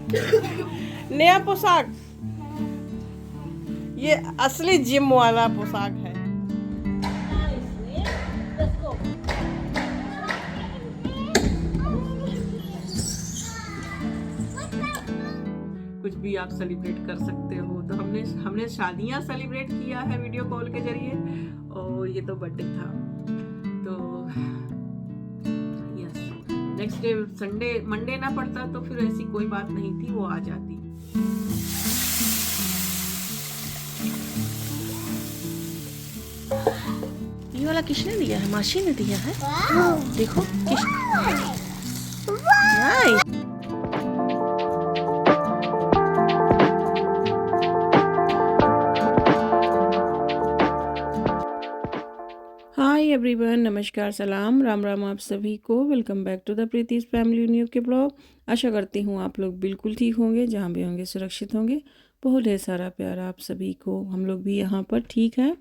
नया पोशाक, ये असली जिम वाला पोशाक है। कुछ भी आप सेलिब्रेट कर सकते हो। तो हमने हमने शादियां सेलिब्रेट किया है वीडियो कॉल के जरिए, और ये तो बर्थडे था। तो yes, next day Sunday Monday ना पड़ता तो फिर ऐसी कोई बात नहीं थी, वो आ जाती। ये वाला किसने दिया है? मासी ने दिया है। देखो किस नाइस। हाय एवरीवन, नमस्कार, सलाम, राम राम आप सभी को। Welcome back to the Preeti's family new के ब्लॉग। आशा करती हूँ आप लोग बिल्कुल ठीक होंगे, जहाँ भी होंगे सुरक्षित होंगे। बहुत ढेर सारा प्यार आप सभी को। हम लोग भी यहाँ पर ठीक है।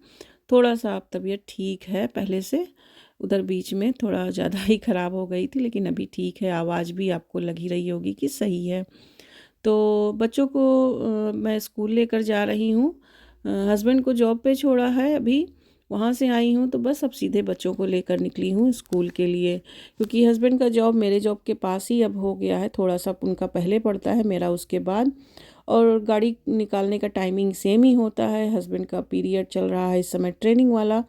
थोड़ा सा आप तबीयत ठीक है पहले से, उधर बीच में थोड़ा ज़्यादा ही ख़राब हो गई थी, लेकिन अभी ठीक है। आवाज़ भी आपको लगी रही होगी कि सही है। तो बच्चों को मैं स्कूल लेकर जा रही हूँ। हस्बैंड को जॉब पे छोड़ा है, अभी वहाँ से आई हूँ, तो बस अब सीधे बच्चों को लेकर निकली हूँ स्कूल के लिए। क्योंकि हस्बैंड का जॉब मेरे जॉब के पास ही अब हो गया है, थोड़ा सा उनका पहले पड़ता है, मेरा उसके बाद। और गाड़ी निकालने का टाइमिंग सेम ही होता है। हस्बैंड का पीरियड चल रहा है इस समय ट्रेनिंग वाला,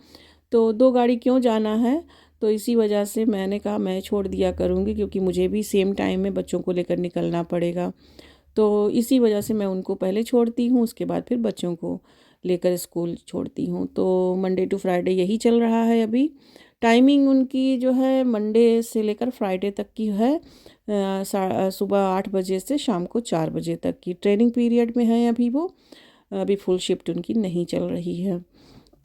तो 2 गाड़ी क्यों जाना है। तो इसी वजह से मैंने कहा मैं छोड़ दिया करूँगी, क्योंकि मुझे भी सेम टाइम में बच्चों को लेकर निकलना पड़ेगा। तो इसी वजह से मैं उनको पहले छोड़ती हूँ, उसके बाद फिर बच्चों को लेकर स्कूल छोड़ती हूँ। तो मंडे टू फ्राइडे यही चल रहा है अभी। टाइमिंग उनकी जो है मंडे से लेकर फ्राइडे तक की है। सुबह 8 बजे से शाम को 4 बजे तक की ट्रेनिंग पीरियड में है अभी वो। अभी फुल शिफ्ट उनकी नहीं चल रही है।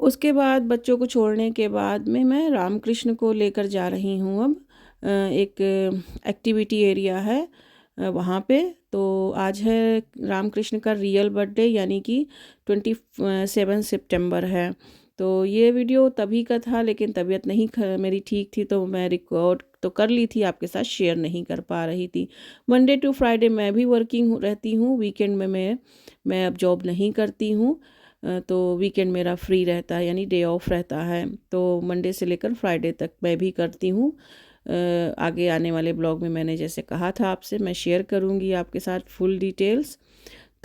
उसके बाद बच्चों को छोड़ने के बाद में मैं रामकृष्ण को लेकर जा रही हूँ अब। एक एक्टिविटी एरिया है वहाँ पे। तो आज है रामकृष्ण का रियल बर्थडे, यानी कि 27 सितंबर है। तो ये वीडियो तभी का था, लेकिन तबीयत नहीं मेरी ठीक थी, तो मैं रिकॉर्ड तो कर ली थी, आपके साथ शेयर नहीं कर पा रही थी। मंडे टू फ्राइडे मैं भी वर्किंग रहती हूँ। वीकेंड में मैं अब जॉब नहीं करती हूँ। तो वीकेंड मेरा फ्री रहता है, यानी डे ऑफ रहता है। तो मंडे से लेकर फ्राइडे तक मैं भी करती हूँ। आगे आने वाले ब्लॉग में मैंने जैसे कहा था आपसे, मैं शेयर करूँगी आपके साथ फुल डिटेल्स।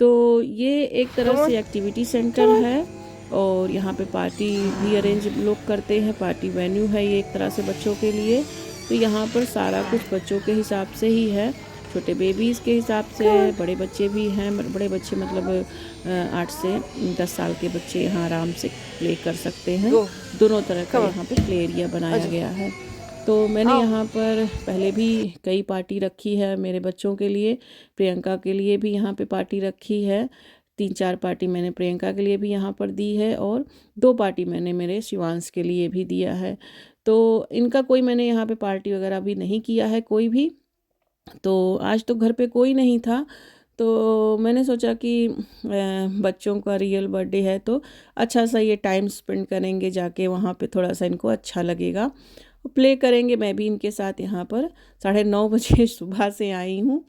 तो ये एक तरह से एक्टिविटी सेंटर है, और यहाँ पे पार्टी भी अरेंज लोग करते हैं। पार्टी वेन्यू है ये एक तरह से बच्चों के लिए। तो यहाँ पर सारा कुछ बच्चों के हिसाब से ही है, छोटे बेबीज़ के हिसाब से, बड़े बच्चे भी हैं। बड़े बच्चे मतलब 8 से 10 साल के बच्चे यहाँ आराम से प्ले कर सकते हैं। दोनों तरह का यहाँ पे प्ले एरिया बनाया गया है। तो मैंने यहाँ पर पहले भी कई पार्टी रखी है मेरे बच्चों के लिए। प्रियंका के लिए भी यहाँ पे पार्टी रखी है। 3-4 पार्टी मैंने प्रियंका के लिए भी यहाँ पर दी है, और 2 पार्टी मैंने मेरे शिवांश के लिए भी दिया है। तो इनका कोई मैंने यहाँ पे पार्टी वगैरह भी नहीं किया है कोई भी। तो आज तो घर पे कोई नहीं था, तो मैंने सोचा कि बच्चों का रियल बर्थडे है, तो अच्छा सा ये टाइम स्पेंड करेंगे जाके वहाँ पे, थोड़ा सा इनको अच्छा लगेगा, प्ले करेंगे। मैं भी इनके साथ यहाँ पर 9:30 बजे सुबह से आई हूँ,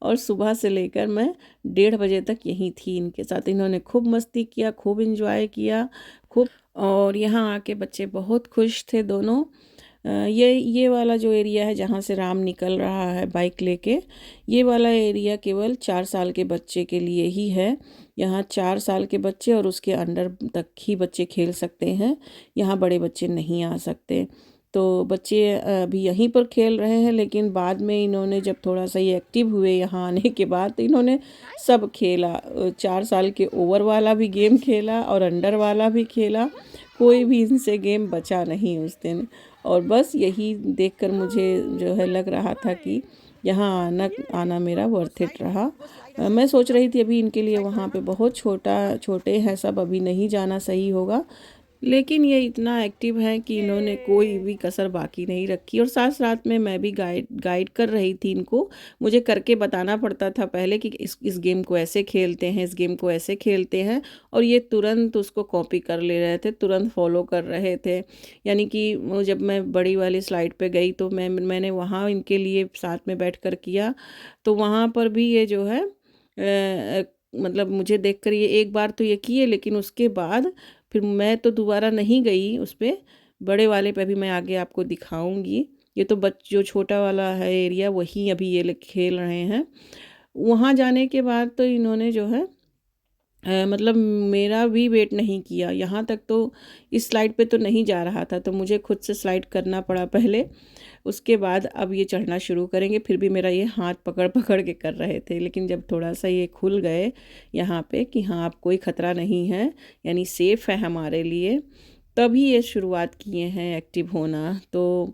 और सुबह से लेकर मैं 1:30 बजे तक यहीं थी इनके साथ। इन्होंने खूब मस्ती किया, खूब इंजॉय किया, खूब। और यहाँ आके बच्चे बहुत खुश थे दोनों। ये वाला जो एरिया है जहाँ से राम निकल रहा है बाइक लेके, ये वाला एरिया केवल 4 साल के बच्चे के लिए ही है। यहाँ 4 साल के बच्चे और उसके अंडर तक ही बच्चे खेल सकते हैं, यहाँ बड़े बच्चे नहीं आ सकते। तो बच्चे अभी यहीं पर खेल रहे हैं, लेकिन बाद में इन्होंने जब थोड़ा सा ये एक्टिव हुए यहाँ आने के बाद, तो इन्होंने सब खेला। 4 साल के ओवर वाला भी गेम खेला और अंडर वाला भी खेला। कोई भी इनसे गेम बचा नहीं उस दिन। और बस यही देखकर मुझे जो है लग रहा था कि यहाँ आना मेरा वर्थ इट रहा। मैं सोच रही थी अभी इनके लिए वहाँ पे बहुत छोटे हैं सब, अभी नहीं जाना सही होगा, लेकिन ये इतना एक्टिव है कि इन्होंने कोई भी कसर बाकी नहीं रखी। और साथ साथ में मैं भी गाइड कर रही थी इनको। मुझे करके बताना पड़ता था पहले कि इस गेम को ऐसे खेलते हैं, इस गेम को ऐसे खेलते हैं, और ये तुरंत उसको कॉपी कर ले रहे थे, तुरंत फॉलो कर रहे थे। यानी कि जब मैं बड़ी वाली स्लाइड पे गई, तो मैंने वहाँ इनके लिए साथ में बैठ कर किया, तो वहाँ पर भी ये जो है मतलब मुझे देखकर ये एक बार तो ये किए, लेकिन उसके बाद फिर मैं तो दोबारा नहीं गई उस पे। बड़े वाले पे भी मैं आगे आपको दिखाऊंगी। ये तो जो छोटा वाला है एरिया, वही अभी ये लोग खेल रहे हैं। वहाँ जाने के बाद तो इन्होंने जो है मतलब मेरा भी वेट नहीं किया। यहाँ तक तो इस स्लाइड पे तो नहीं जा रहा था, तो मुझे खुद से स्लाइड करना पड़ा पहले। उसके बाद अब ये चढ़ना शुरू करेंगे। फिर भी मेरा ये हाथ पकड़ पकड़ के कर रहे थे, लेकिन जब थोड़ा सा ये खुल गए यहाँ पे कि हाँ अब कोई ख़तरा नहीं है, यानी सेफ़ है हमारे लिए, तभी ये शुरुआत किए हैं एक्टिव होना। तो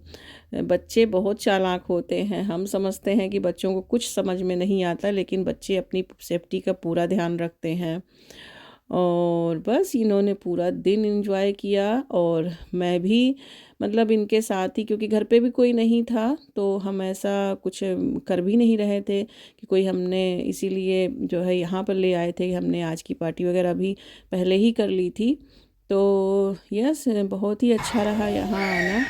बच्चे बहुत चालाक होते हैं। हम समझते हैं कि बच्चों को कुछ समझ में नहीं आता, लेकिन बच्चे अपनी सेफ्टी का पूरा ध्यान रखते हैं। और बस इन्होंने पूरा दिन एंजॉय किया, और मैं भी मतलब इनके साथ ही, क्योंकि घर पे भी कोई नहीं था तो हम ऐसा कुछ कर भी नहीं रहे थे कि कोई, हमने इसीलिए जो है यहाँ पर ले आए थे। हमने आज की पार्टी वगैरह भी पहले ही कर ली थी। तो यस, बहुत ही अच्छा रहा यहाँ आना,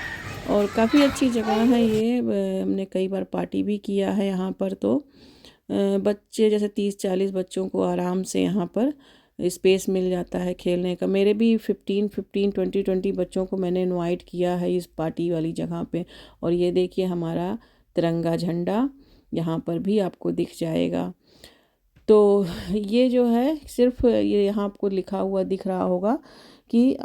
और काफ़ी अच्छी जगह है ये। हमने कई बार पार्टी भी किया है यहाँ पर। तो बच्चे जैसे 30-40 बच्चों को आराम से यहाँ पर स्पेस मिल जाता है खेलने का। मेरे भी 15-15, 20-20 बच्चों को मैंने इनवाइट किया है इस पार्टी वाली जगह पे। और ये देखिए हमारा तिरंगा झंडा यहाँ पर भी आपको दिख जाएगा। तो ये जो है सिर्फ ये यहाँ आपको लिखा हुआ दिख रहा होगा कि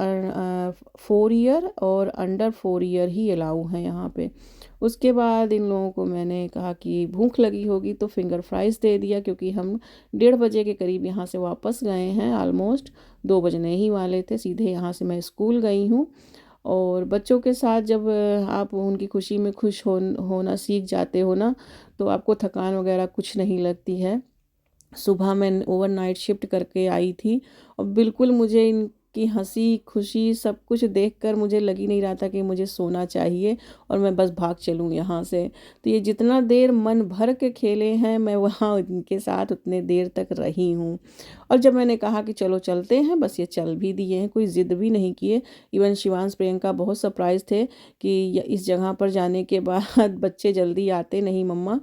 4 ईयर और अंडर 4 ईयर ही अलाउ हैं यहाँ पे। उसके बाद इन लोगों को मैंने कहा कि भूख लगी होगी तो फिंगर फ्राइज़ दे दिया, क्योंकि हम 1:30 बजे के करीब यहाँ से वापस गए हैं। ऑलमोस्ट 2 बजने ही वाले थे। सीधे यहाँ से मैं स्कूल गई हूँ। और बच्चों के साथ जब आप उनकी खुशी में खुश होना सीख जाते हो ना, तो आपको थकान वगैरह कुछ नहीं लगती है। सुबह मैं ओवरनाइट शिफ्ट करके आई थी, और बिल्कुल मुझे इनकी हंसी खुशी सब कुछ देखकर मुझे लग ही नहीं रहा था कि मुझे सोना चाहिए और मैं बस भाग चलूँ यहाँ से। तो ये जितना देर मन भर के खेले हैं, मैं वहाँ इनके साथ उतने देर तक रही हूँ। और जब मैंने कहा कि चलो चलते हैं, बस ये चल भी दिए हैं, कोई ज़िद भी नहीं किए। इवन शिवांश प्रियंका बहुत सरप्राइज थे कि इस जगह पर जाने के बाद बच्चे जल्दी आते नहीं मम्मा,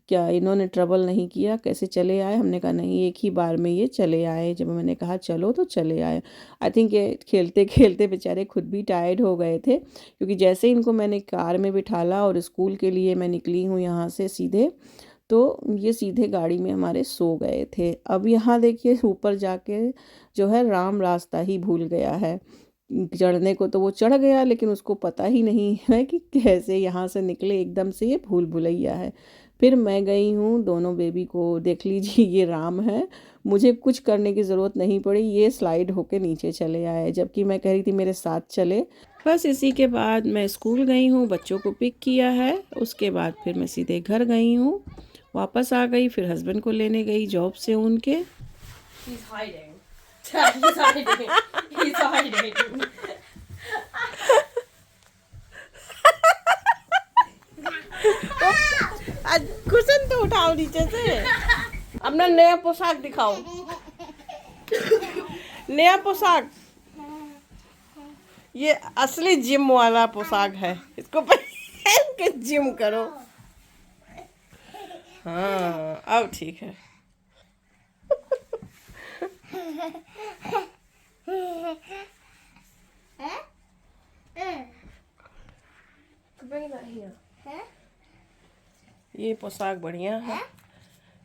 क्या इन्होंने ट्रबल नहीं किया, कैसे चले आए। हमने कहा नहीं, एक ही बार में ये चले आए। जब मैंने कहा चलो तो चले आए। आई थिंक ये खेलते खेलते बेचारे खुद भी टायर्ड हो गए थे, क्योंकि जैसे इनको मैंने कार में बिठाला और स्कूल के लिए मैं निकली हूँ यहाँ से सीधे, तो ये सीधे गाड़ी में हमारे सो गए थे। अब यहाँ देखिए ऊपर जाके जो है राम रास्ता ही भूल गया है। चढ़ने को तो वो चढ़ गया, लेकिन उसको पता ही नहीं है कि कैसे यहाँ से निकले। एकदम से ये भूल भुलैया है। फिर मैं गई हूँ, दोनों बेबी को देख लीजिए, ये राम है। मुझे कुछ करने की ज़रूरत नहीं पड़ी, ये स्लाइड होके नीचे चले आए, जबकि मैं कह रही थी मेरे साथ चले। बस इसी के बाद मैं स्कूल गई हूँ, बच्चों को पिक किया है। उसके बाद फिर मैं सीधे घर गई हूँ, वापस आ गई। फिर हस्बैंड को लेने गई जॉब से उनके। He's hiding. He's hiding. He's hiding. आज कुशन तो उठाओ नीचे से। अपना नया पोशाक दिखाओ। नया पोशाक, ये असली जिम वाला पोशाक है। इसको पहन के जिम करो। हाँ अब ठीक है। ये पोशाक बढ़िया है।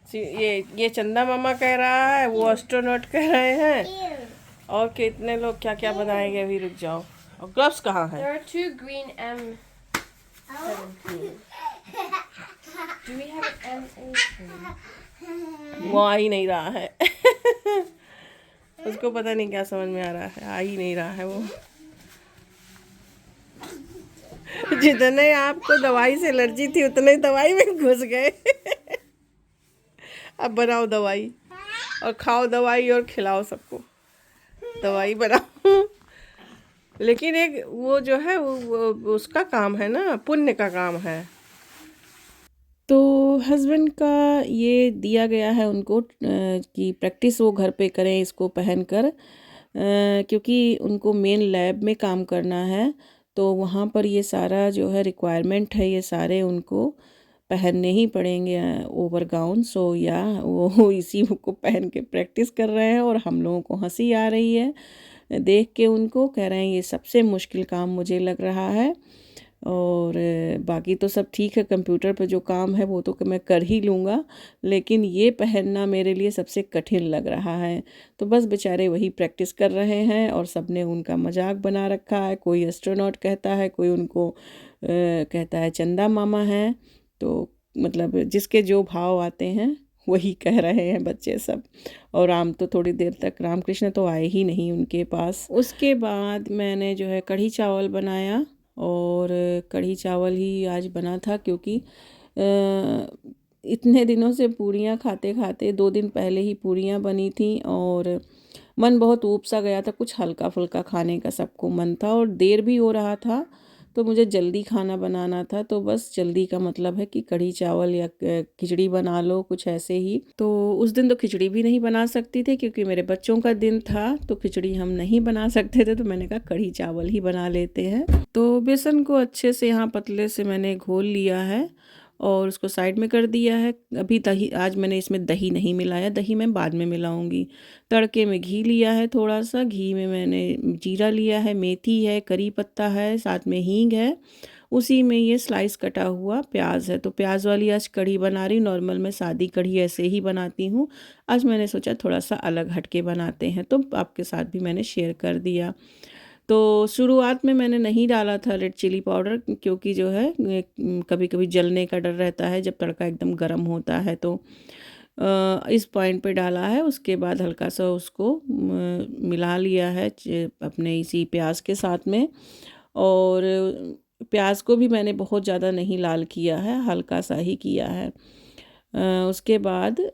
ये चंदा मामा कह रहा है, वो एस्ट्रोनॉट कह रहे हैं, और कितने लोग क्या क्या बनाएंगे। अभी रुक जाओ। और ग्लव्स कहाँ है? There are 2 green M17. Do we have an M18? वो आ ही नहीं रहा है। उसको पता नहीं क्या समझ में आ रहा है, आ ही नहीं रहा है वो। जितने आपको दवाई से एलर्जी थी उतने दवाई में घुस गए। अब बनाओ दवाई, और खाओ दवाई, और खिलाओ सबको। दवाई बनाओ। लेकिन एक वो जो है वो उसका काम है ना, पुण्य का काम है। तो हस्बैंड का ये दिया गया है उनको कि प्रैक्टिस वो घर पे करें इसको पहनकर, क्योंकि उनको मेन लैब में काम करना है। तो वहाँ पर ये सारा जो है रिक्वायरमेंट है, ये सारे उनको पहनने ही पड़ेंगे ओवर गाउन। सो या वो इसी को पहन के प्रैक्टिस कर रहे हैं और हम लोगों को हंसी आ रही है देख के। उनको कह रहे हैं ये सबसे मुश्किल काम मुझे लग रहा है, और बाकी तो सब ठीक है, कंप्यूटर पे जो काम है वो तो मैं कर ही लूँगा, लेकिन ये पहनना मेरे लिए सबसे कठिन लग रहा है। तो बस बेचारे वही प्रैक्टिस कर रहे हैं और सब ने उनका मजाक बना रखा है। कोई एस्ट्रोनॉट कहता है, कोई उनको कहता है चंदा मामा है। तो मतलब जिसके जो भाव आते हैं वही कह रहे हैं बच्चे सब। और राम तो थोड़ी देर तक, रामकृष्ण तो आए ही नहीं उनके पास। उसके बाद मैंने जो है कढ़ी चावल बनाया, और कढ़ी चावल ही आज बना था क्योंकि इतने दिनों से पूरियाँ खाते खाते 2 दिन पहले ही पूरियाँ बनी थी और मन बहुत ऊब सा गया था, कुछ हल्का फुल्का खाने का सबको मन था और देर भी हो रहा था, तो मुझे जल्दी खाना बनाना था। तो बस जल्दी का मतलब है कि कढ़ी चावल या खिचड़ी बना लो, कुछ ऐसे ही। तो उस दिन तो खिचड़ी भी नहीं बना सकती थी क्योंकि मेरे बच्चों का दिन था, तो खिचड़ी हम नहीं बना सकते थे, तो मैंने कहा कढ़ी चावल ही बना लेते हैं। तो बेसन को अच्छे से यहाँ पतले से मैंने घोल लिया है और उसको साइड में कर दिया है। अभी दही, आज मैंने इसमें दही नहीं मिलाया, दही मैं बाद में मिलाऊंगी। तड़के में घी लिया है, थोड़ा सा घी में मैंने जीरा लिया है, मेथी है, करी पत्ता है, साथ में हींग है, उसी में ये स्लाइस कटा हुआ प्याज है। तो प्याज वाली आज कढ़ी बना रही, नॉर्मल मैं सादी कढ़ी ऐसे ही बनाती हूँ, आज मैंने सोचा थोड़ा सा अलग हटके बनाते हैं, तो आपके साथ भी मैंने शेयर कर दिया। तो शुरुआत में मैंने नहीं डाला था रेड चिली पाउडर क्योंकि जो है कभी कभी जलने का डर रहता है जब तड़का एकदम गर्म होता है, तो इस पॉइंट पे डाला है। उसके बाद हल्का सा उसको मिला लिया है अपने इसी प्याज के साथ में, और प्याज को भी मैंने बहुत ज़्यादा नहीं लाल किया है, हल्का सा ही किया है। उसके बाद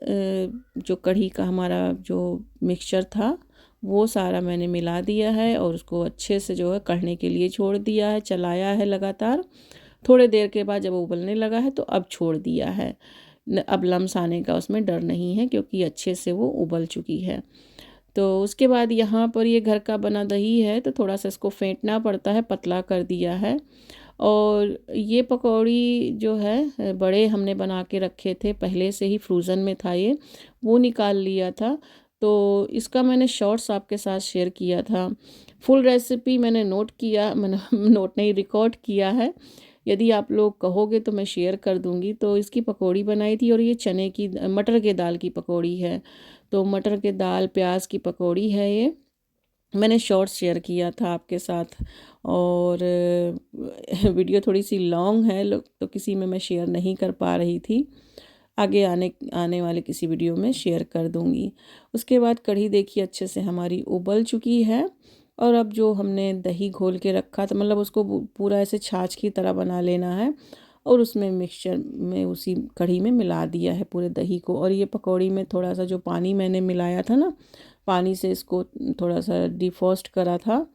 जो कढ़ी का हमारा जो मिक्सचर था वो सारा मैंने मिला दिया है और उसको अच्छे से जो है कढ़ने के लिए छोड़ दिया है, चलाया है लगातार। थोड़े देर के बाद जब उबलने लगा है तो अब छोड़ दिया है, अब लम्स आने का उसमें डर नहीं है क्योंकि अच्छे से वो उबल चुकी है। तो उसके बाद यहाँ पर ये घर का बना दही है तो थोड़ा सा इसको फेंटना पड़ता है, पतला कर दिया है। और ये पकौड़ी जो है बड़े हमने बना के रखे थे पहले से ही, फ्रोज़न में था ये, वो निकाल लिया था। तो इसका मैंने शॉर्ट्स आपके साथ शेयर किया था। फुल रेसिपी मैंने नोट किया, मैंने नोट नहीं रिकॉर्ड किया है, यदि आप लोग कहोगे तो मैं शेयर कर दूंगी। तो इसकी पकौड़ी बनाई थी और ये चने की, मटर के दाल की पकौड़ी है। तो मटर के दाल प्याज की पकौड़ी है ये, मैंने शॉर्ट्स शेयर किया था आपके साथ। और वीडियो थोड़ी सी लॉन्ग है तो किसी में मैं शेयर नहीं कर पा रही थी, आगे आने वाले किसी वीडियो में शेयर कर दूंगी। उसके बाद कढ़ी देखिए अच्छे से हमारी उबल चुकी है, और अब जो हमने दही घोल के रखा था, मतलब उसको पूरा ऐसे छाछ की तरह बना लेना है और उसमें मिक्सचर में उसी कढ़ी में मिला दिया है पूरे दही को। और ये पकौड़ी में थोड़ा सा जो पानी मैंने मिलाया था ना, पानी से इसको थोड़ा सा डिफॉस्ट करा था,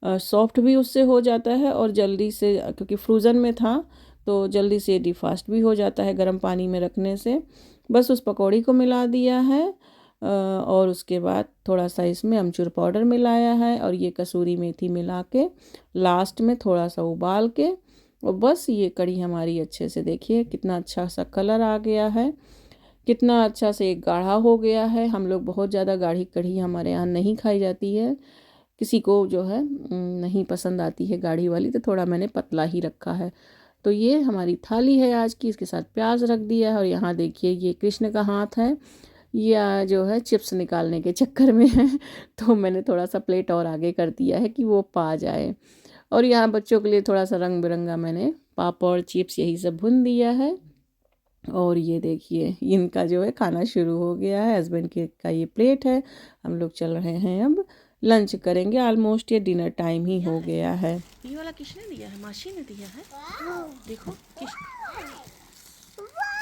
सॉफ्ट भी उससे हो जाता है और जल्दी से, क्योंकि फ्रोज़न में था तो जल्दी से डिफास्ट भी हो जाता है गर्म पानी में रखने से। बस उस पकौड़ी को मिला दिया है और उसके बाद थोड़ा सा इसमें अमचूर पाउडर मिलाया है और ये कसूरी मेथी मिला के लास्ट में थोड़ा सा उबाल के, और बस ये कढ़ी हमारी अच्छे से, देखिए कितना अच्छा सा कलर आ गया है, कितना अच्छा से एक गाढ़ा हो गया है। हम लोग बहुत ज़्यादा गाढ़ी कढ़ी हमारे यहाँ नहीं खाई जाती है, किसी को जो है नहीं पसंद आती है गाढ़ी वाली, तो थोड़ा मैंने पतला ही रखा है। तो ये हमारी थाली है आज की, इसके साथ प्याज रख दिया है। और यहाँ देखिए ये कृष्ण का हाथ है, या जो है चिप्स निकालने के चक्कर में है, तो मैंने थोड़ा सा प्लेट और आगे कर दिया है कि वो पा जाए। और यहाँ बच्चों के लिए थोड़ा सा रंग बिरंगा मैंने पापड़ चिप्स यही सब भून दिया है। और ये देखिए इनका जो है खाना शुरू हो गया है, हस्बैंड के का ये प्लेट है। हम लोग चल रहे हैं अब लंच करेंगे, ऑलमोस्ट ये डिनर टाइम ही हो गया है। ये वाला किसने दिया है? मासी ने दिया है, देखो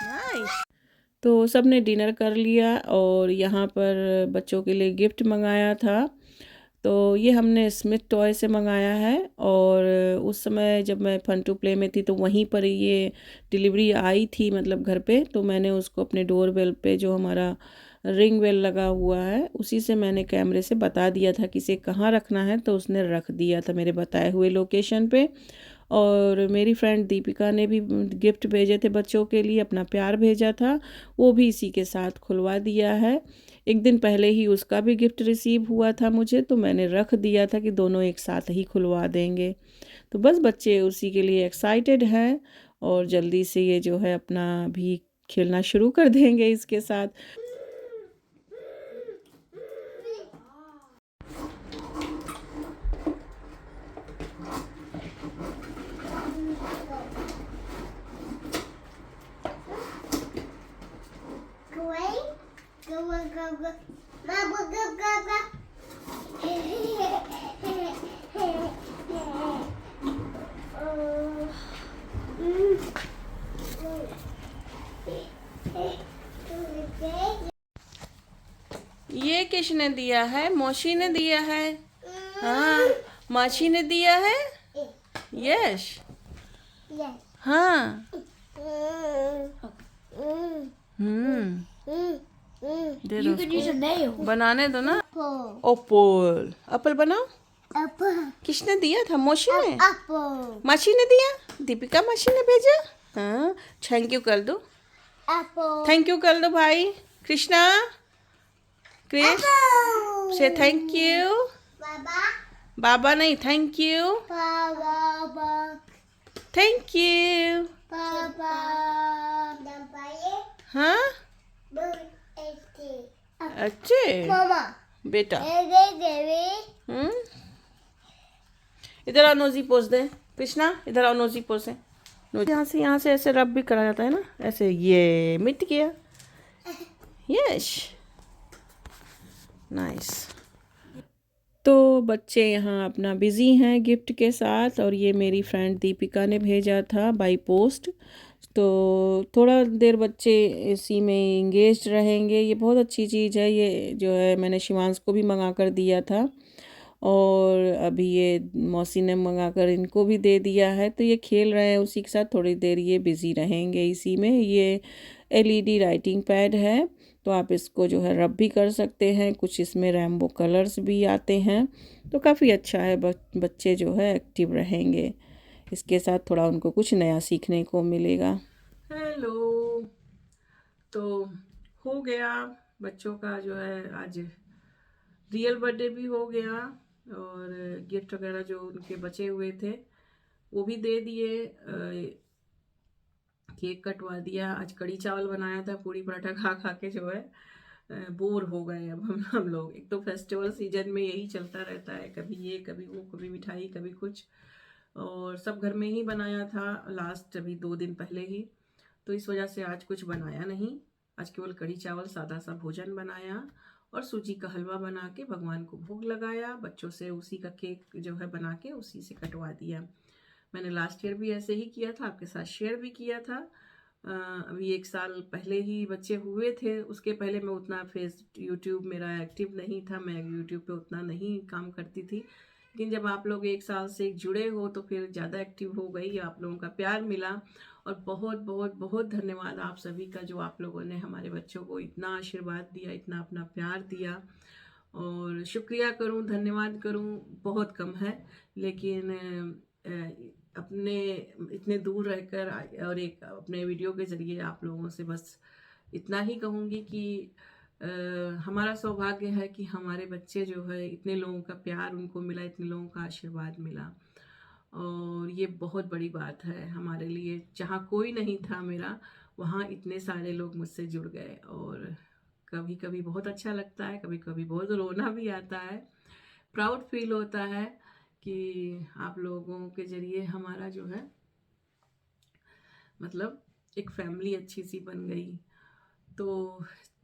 नाइस। तो सब ने डिनर कर लिया और यहाँ पर बच्चों के लिए गिफ्ट मंगाया था। तो ये हमने स्मिथ टॉय से मंगाया है, और उस समय जब मैं फन टू प्ले में थी तो वहीं पर ये डिलीवरी आई थी, मतलब घर पे। तो मैंने उसको अपने डोर बेल पे जो हमारा रिंग बेल लगा हुआ है उसी से मैंने कैमरे से बता दिया था कि इसे कहाँ रखना है, तो उसने रख दिया था मेरे बताए हुए लोकेशन पे। और मेरी फ्रेंड दीपिका ने भी गिफ्ट भेजे थे बच्चों के लिए, अपना प्यार भेजा था, वो भी इसी के साथ खुलवा दिया है। एक दिन पहले ही उसका भी गिफ्ट रिसीव हुआ था मुझे, तो मैंने रख दिया था कि दोनों एक साथ ही खुलवा देंगे। तो बस बच्चे उसी के लिए एक्साइटेड हैं और जल्दी से ये जो है अपना भी खेलना शुरू कर देंगे इसके साथ। ये किसने दिया है? मौसी ने दिया है? हाँ, मासी ने दिया है? यस। हाँ। दे दो उसको। बनाने दो ना। एप्पल। एप्पल बनाओ। किसने दिया था? मौसी ने? मासी ने दिया? दीपिका मासी ने भेजा? हाँ, थैंक यू कर दो। थैंक यू कर दो भाई। कृष्णा, क्रिश, से थैंक यू। बाबा नहीं, थैंक यू। Thank you. हाँ, अच्छे बेटा। इधर आओ, नोजी पोज दे। कृष्णा इधर आओ, नोजी पोज है। यहाँ से ऐसे रब भी करा जाता है ना, ऐसे। ये मिट गया। Yes, nice. तो बच्चे यहाँ अपना बिज़ी हैं गिफ्ट के साथ, और ये मेरी फ्रेंड दीपिका ने भेजा था बाय पोस्ट। तो थोड़ा देर बच्चे इसी में इंगेज रहेंगे। ये बहुत अच्छी चीज़ है। ये जो है मैंने शिवांश को भी मंगा कर दिया था, और अभी ये मौसी ने मंगा कर इनको भी दे दिया है। तो ये खेल रहे हैं उसी के साथ, थोड़ी देर ये बिज़ी रहेंगे इसी में। ये LED राइटिंग पैड है, तो आप इसको जो है रब भी कर सकते हैं। कुछ इसमें रैम्बो कलर्स भी आते हैं, तो काफ़ी अच्छा है। बच्चे जो है एक्टिव रहेंगे इसके साथ, थोड़ा उनको कुछ नया सीखने को मिलेगा। हेलो, तो हो गया बच्चों का जो है आज रियल बर्थडे भी हो गया, और गिफ्ट वगैरह जो उनके बचे हुए थे वो भी दे दिए। केक कटवा दिया। आज कड़ी चावल बनाया था, पूरी पराठा खा खा के जो है बोर हो गए अब हम लोग। एक तो फेस्टिवल सीजन में यही चलता रहता है, कभी ये कभी वो, कभी मिठाई कभी कुछ, और सब घर में ही बनाया था लास्ट अभी 2 दिन पहले ही। तो इस वजह से आज कुछ बनाया नहीं। आज केवल कड़ी चावल सादा सा भोजन बनाया, और सूजी का हलवा बना के भगवान को भोग लगाया। बच्चों से उसी का केक जो है बना के उसी से कटवा दिया। मैंने लास्ट ईयर भी ऐसे ही किया था, आपके साथ शेयर भी किया था। अभी 1 साल पहले ही बच्चे हुए थे। उसके पहले मैं उतना यूट्यूब मेरा एक्टिव नहीं था, मैं यूट्यूब पे उतना नहीं काम करती थी। लेकिन जब आप लोग 1 साल से जुड़े हो तो फिर ज़्यादा एक्टिव हो गई, आप लोगों का प्यार मिला। और बहुत बहुत बहुत धन्यवाद आप सभी का, जो आप लोगों ने हमारे बच्चों को इतना आशीर्वाद दिया, इतना अपना प्यार दिया। और शुक्रिया करूं, धन्यवाद करूं, बहुत कम है। लेकिन अपने इतने दूर रहकर और एक अपने वीडियो के ज़रिए आप लोगों से बस इतना ही कहूँगी कि हमारा सौभाग्य है कि हमारे बच्चे जो है इतने लोगों का प्यार उनको मिला, इतने लोगों का आशीर्वाद मिला, और ये बहुत बड़ी बात है हमारे लिए। जहाँ कोई नहीं था मेरा, वहाँ इतने सारे लोग मुझसे जुड़ गए, और कभी कभी बहुत अच्छा लगता है, कभी कभी बहुत रोना भी आता है। प्राउड फील होता है कि आप लोगों के ज़रिए हमारा जो है मतलब एक फैमिली अच्छी सी बन गई।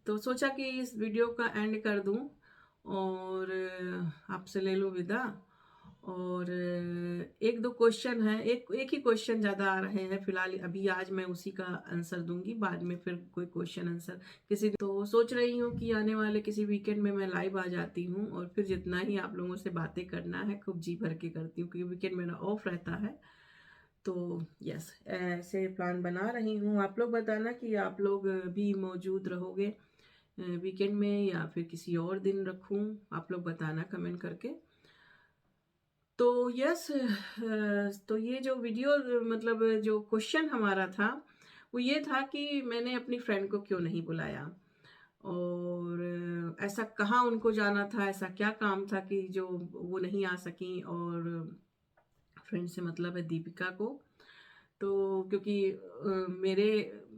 तो सोचा कि इस वीडियो का एंड कर दूं और आपसे ले लूं विदा। और 1-2 क्वेश्चन है, एक ही क्वेश्चन ज़्यादा आ रहे हैं फिलहाल अभी। आज मैं उसी का आंसर दूंगी, बाद में फिर कोई क्वेश्चन आंसर किसी। तो सोच रही हूँ कि आने वाले किसी वीकेंड में मैं लाइव आ जाती हूँ, और फिर जितना ही आप लोगों से बातें करना है खूब जी भर के करती हूँ, क्योंकि वीकेंड मेरा ऑफ रहता है। तो यस, ऐसे प्लान बना रही हूँ। आप लोग बताना कि आप लोग भी मौजूद रहोगे वीकेंड में, या फिर किसी और दिन रखूँ, आप लोग बताना कमेंट करके। तो यस, तो ये जो वीडियो मतलब जो क्वेश्चन हमारा था वो ये था कि मैंने अपनी फ्रेंड को क्यों नहीं बुलाया, और ऐसा कहाँ उनको जाना था, ऐसा क्या काम था कि जो वो नहीं आ सकी। और फ्रेंड से मतलब है दीपिका को। तो क्योंकि मेरे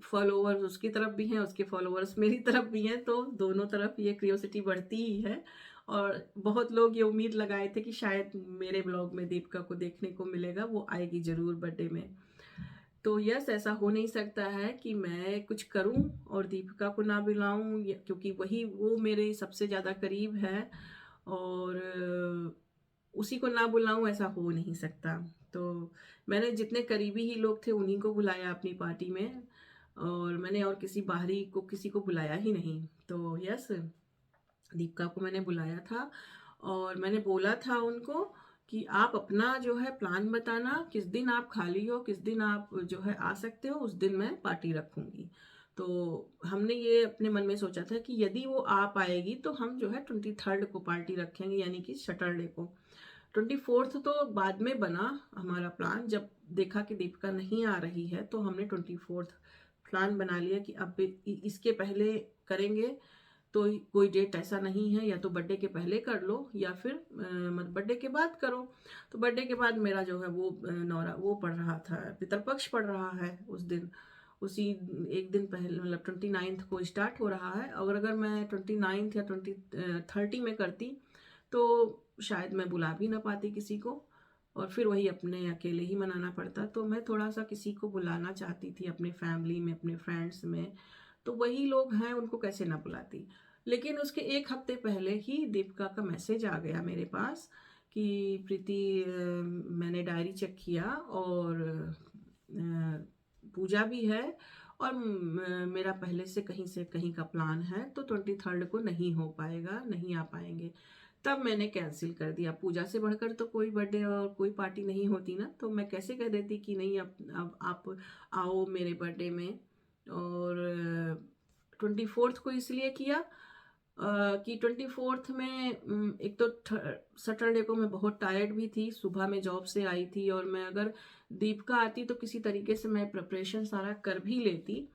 फॉलोअर्स उसकी तरफ भी हैं, उसके फॉलोअर्स मेरी तरफ भी हैं, तो दोनों तरफ ये क्यूरियोसिटी बढ़ती ही है। और बहुत लोग ये उम्मीद लगाए थे कि शायद मेरे ब्लॉग में दीपिका को देखने को मिलेगा, वो आएगी ज़रूर बर्थडे में। तो यस, ऐसा हो नहीं सकता है कि मैं कुछ करूं और दीपिका को ना बुलाऊं, क्योंकि वही वो मेरे सबसे ज़्यादा करीब है, और उसी को ना बुलाऊं ऐसा हो नहीं सकता। तो मैंने जितने करीबी ही लोग थे उन्हीं को बुलाया अपनी पार्टी में, और मैंने और किसी बाहरी को किसी को बुलाया ही नहीं। तो यस, दीपिका को मैंने बुलाया था, और मैंने बोला था उनको कि आप अपना जो है प्लान बताना, किस दिन आप खाली हो, किस दिन आप जो है आ सकते हो, उस दिन मैं पार्टी रखूंगी। तो हमने ये अपने मन में सोचा था कि यदि वो आ पाएगी तो हम जो है 23rd को पार्टी रखेंगे, यानी कि सैटरडे को। 24th तो बाद में बना हमारा प्लान, जब देखा कि दीपिका नहीं आ रही है तो हमने 24th प्लान बना लिया कि अब इसके पहले करेंगे। तो कोई डेट ऐसा नहीं है, या तो बर्थडे के पहले कर लो या फिर बर्थडे के बाद करो। तो बर्थडे के बाद मेरा जो है वो नौरा वो पड़ रहा था, पितरपक्ष पड़ रहा है उस दिन, उसी एक दिन पहले मतलब 29th को स्टार्ट हो रहा है। और अगर मैं 29th या 30 में करती तो शायद मैं बुला भी ना पाती किसी को, और फिर वही अपने अकेले ही मनाना पड़ता। तो मैं थोड़ा सा किसी को बुलाना चाहती थी अपने फैमिली में, अपने फ्रेंड्स में, तो वही लोग हैं उनको कैसे ना बुलाती। लेकिन उसके एक हफ्ते पहले ही दीपिका का मैसेज आ गया मेरे पास कि प्रीति, मैंने डायरी चेक किया और पूजा भी है, और मेरा पहले से कहीं का प्लान है, तो 23rd को नहीं हो पाएगा, नहीं आ पाएंगे। तब मैंने कैंसिल कर दिया। पूजा से बढ़कर तो कोई बर्थडे और कोई पार्टी नहीं होती ना, तो मैं कैसे कह देती कि नहीं अब आप आओ मेरे बर्थडे में। और 24th को इसलिए किया कि 24th में एक तो सैटरडे को मैं बहुत टायर्ड भी थी, सुबह में जॉब से आई थी, और मैं अगर दीपिका आती तो किसी तरीके से मैं प्रिपरेशन सारा कर भी लेती,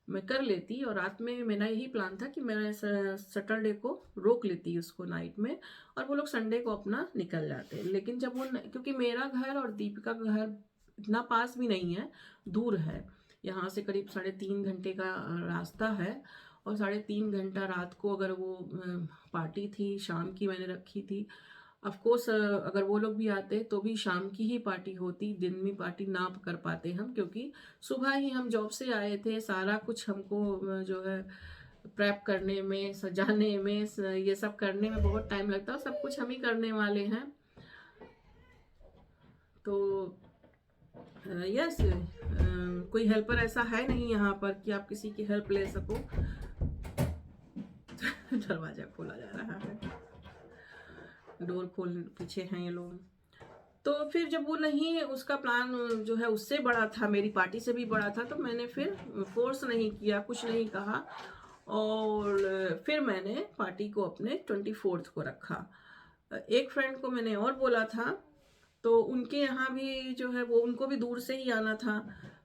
मैं कर लेती। और रात में मेरा यही प्लान था कि मैं सैटरडे को रोक लेती उसको नाइट में, और वो लोग संडे को अपना निकल जाते। लेकिन जब वो, क्योंकि मेरा घर और दीपिका का घर इतना पास भी नहीं है, दूर है, यहाँ से करीब 3.5 घंटे का रास्ता है। और 3.5 घंटा रात को अगर वो पार्टी थी, शाम की मैंने रखी थी, ऑफ कोर्स अगर वो लोग भी आते तो भी शाम की ही पार्टी होती, दिन में पार्टी ना कर पाते हम, क्योंकि सुबह ही हम जॉब से आए थे, सारा कुछ हमको जो है प्रेप करने में, सजाने में, ये सब करने में बहुत टाइम लगता है, सब कुछ हम ही करने वाले हैं। तो यस, कोई हेल्पर ऐसा है नहीं यहाँ पर कि आप किसी की हेल्प ले सको। दरवाजा खोला जा रहा है, डोर खोल, पीछे हैं ये लोग। तो फिर जब वो नहीं, उसका प्लान जो है उससे बड़ा था, मेरी पार्टी से भी बड़ा था, तो मैंने फिर फोर्स नहीं किया, कुछ नहीं कहा, और फिर मैंने पार्टी को अपने 24th को रखा। एक फ्रेंड को मैंने और बोला था, तो उनके यहाँ भी जो है वो, उनको भी दूर से ही आना था,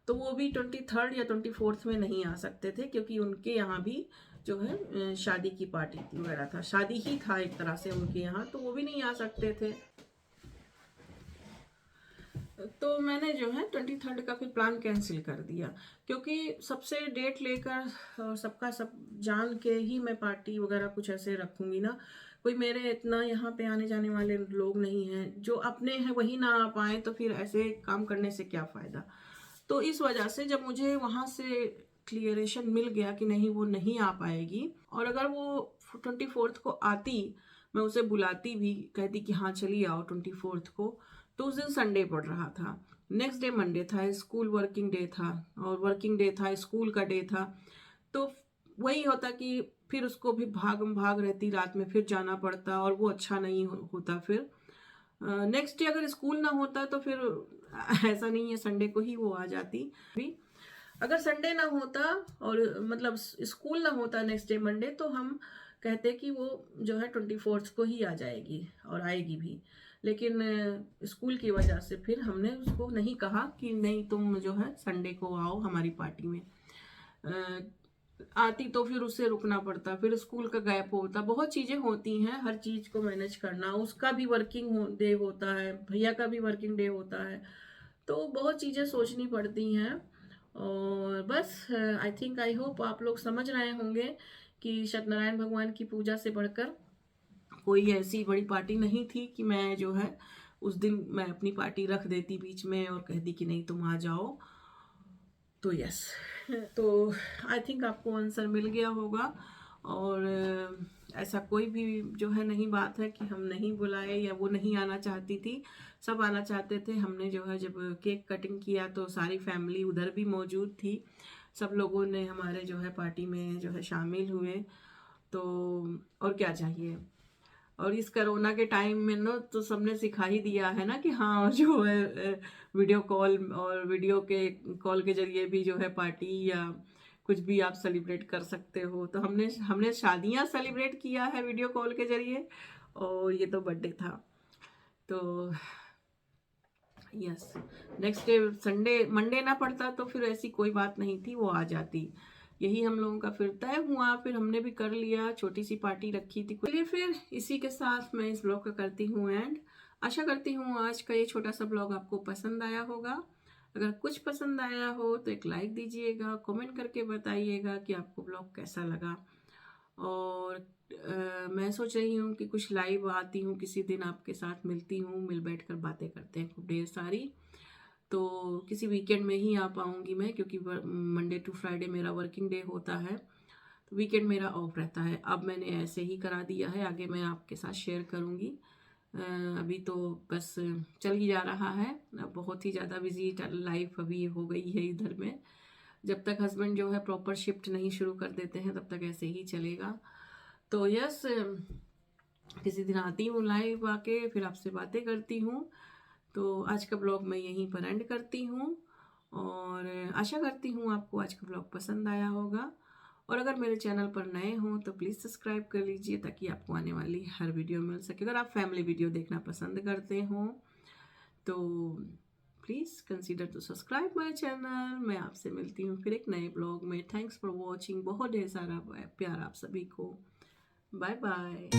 तो वो भी 23rd या 24th में नहीं आ सकते थे, क्योंकि उनके यहाँ भी जो है शादी की पार्टी वगैरह था, शादी ही था एक तरह से उनके यहाँ, तो वो भी नहीं आ सकते थे। तो मैंने जो है 23rd का फिर प्लान कैंसिल कर दिया, क्योंकि सबसे डेट लेकर और सबका सब जान के ही मैं पार्टी वगैरह कुछ ऐसे रखूंगी ना। कोई मेरे इतना यहाँ पे आने जाने वाले लोग नहीं हैं, जो अपने हैं वही ना आ पाए, तो फिर ऐसे काम करने से क्या फ़ायदा। तो इस वजह से जब मुझे वहाँ से क्लियरेशन मिल गया कि नहीं वो नहीं आ पाएगी, और अगर वो 24th को आती, मैं उसे बुलाती भी, कहती कि हाँ चलिए आओ 24th को, तो उस दिन संडे पड़ रहा था, नेक्स्ट डे मंडे था, स्कूल वर्किंग डे था, और वर्किंग डे था, स्कूल का डे था, तो वही होता कि फिर उसको भी भाग रहती, रात में फिर जाना पड़ता, और वो अच्छा नहीं होता। फिर नेक्स्ट डे अगर स्कूल ना होता तो फिर ऐसा नहीं है, संडे को ही वो आ जाती भी। अगर संडे ना होता और मतलब स्कूल ना होता नेक्स्ट डे मंडे, तो हम कहते कि वो जो है 24th को ही आ जाएगी और आएगी भी। लेकिन स्कूल की वजह से फिर हमने उसको नहीं कहा कि नहीं तुम जो है संडे को आओ हमारी पार्टी में। आती तो फिर उससे रुकना पड़ता, फिर स्कूल का गैप होता, बहुत चीज़ें होती हैं, हर चीज़ को मैनेज करना, उसका भी वर्किंग डे होता है, भैया का भी वर्किंग डे होता है, तो बहुत चीज़ें सोचनी पड़ती हैं। और बस आई थिंक आई होप आप लोग समझ रहे होंगे कि सत्यनारायण भगवान की पूजा से बढ़कर कोई ऐसी बड़ी पार्टी नहीं थी कि मैं जो है उस दिन मैं अपनी पार्टी रख देती बीच में और कहती कि नहीं तुम आ जाओ। तो यस, तो आई थिंक आपको आंसर मिल गया होगा। और ऐसा कोई भी जो है नहीं बात है कि हम नहीं बुलाए या वो नहीं आना चाहती थी, सब आना चाहते थे। हमने जो है जब केक कटिंग किया तो सारी फैमिली उधर भी मौजूद थी, सब लोगों ने हमारे जो है पार्टी में जो है शामिल हुए। तो और क्या चाहिए। और इस कोरोना के टाइम में ना तो सबने सिखा ही दिया है ना कि हाँ जो है वीडियो कॉल और वीडियो के कॉल के जरिए भी जो है पार्टी या कुछ भी आप सेलिब्रेट कर सकते हो। तो हमने शादियां सेलिब्रेट किया है वीडियो कॉल के जरिए, और ये तो बर्थडे था। तो yes, next day Sunday Monday ना पड़ता तो फिर ऐसी कोई बात नहीं थी, वो आ जाती। यही हम लोगों का फिर तय हुआ, फिर हमने भी कर लिया, छोटी सी पार्टी रखी थी। चलिए फिर इसी के साथ मैं इस ब्लॉग का करती हूँ एंड। आशा करती हूँ आज का ये छोटा सा ब्लॉग आपको पसंद आया होगा। अगर कुछ पसंद आया हो तो एक लाइक दीजिएगा, कमेंट करके बताइएगा कि आपको ब्लॉग कैसा लगा। और मैं सोच रही हूँ कि कुछ लाइव आती हूँ, किसी दिन आपके साथ मिलती हूँ, मिल बैठ कर बातें करते हैं खूब ढेर सारी। तो किसी वीकेंड में ही आ पाऊँगी मैं, क्योंकि मंडे टू फ्राइडे मेरा वर्किंग डे होता है, तो वीकेंड मेरा ऑफ रहता है। अब मैंने ऐसे ही करा दिया है, आगे मैं आपके साथ शेयर करूँगी। अभी तो बस चल ही जा रहा है, अब बहुत ही ज़्यादा बिजी लाइफ अभी हो गई है इधर में। जब तक हस्बैंड जो है प्रॉपर शिफ्ट नहीं शुरू कर देते हैं तब तक ऐसे ही चलेगा। तो यस, किसी दिन आती हूँ लाइव आके, फिर आपसे बातें करती हूँ। तो आज का ब्लॉग मैं यहीं पर एंड करती हूँ, और आशा करती हूँ आपको आज का ब्लॉग पसंद आया होगा। और अगर मेरे चैनल पर नए हों तो प्लीज़ सब्सक्राइब कर लीजिए ताकि आपको आने वाली हर वीडियो मिल सके। अगर आप फैमिली वीडियो देखना पसंद करते हो तो please consider to subscribe my channel. मैं आपसे मिलती हूँ फिर एक नए ब्लॉग में। थैंक्स फॉर वॉचिंग, बहुत ढेर सारा प्यार आप सभी को। Bye bye.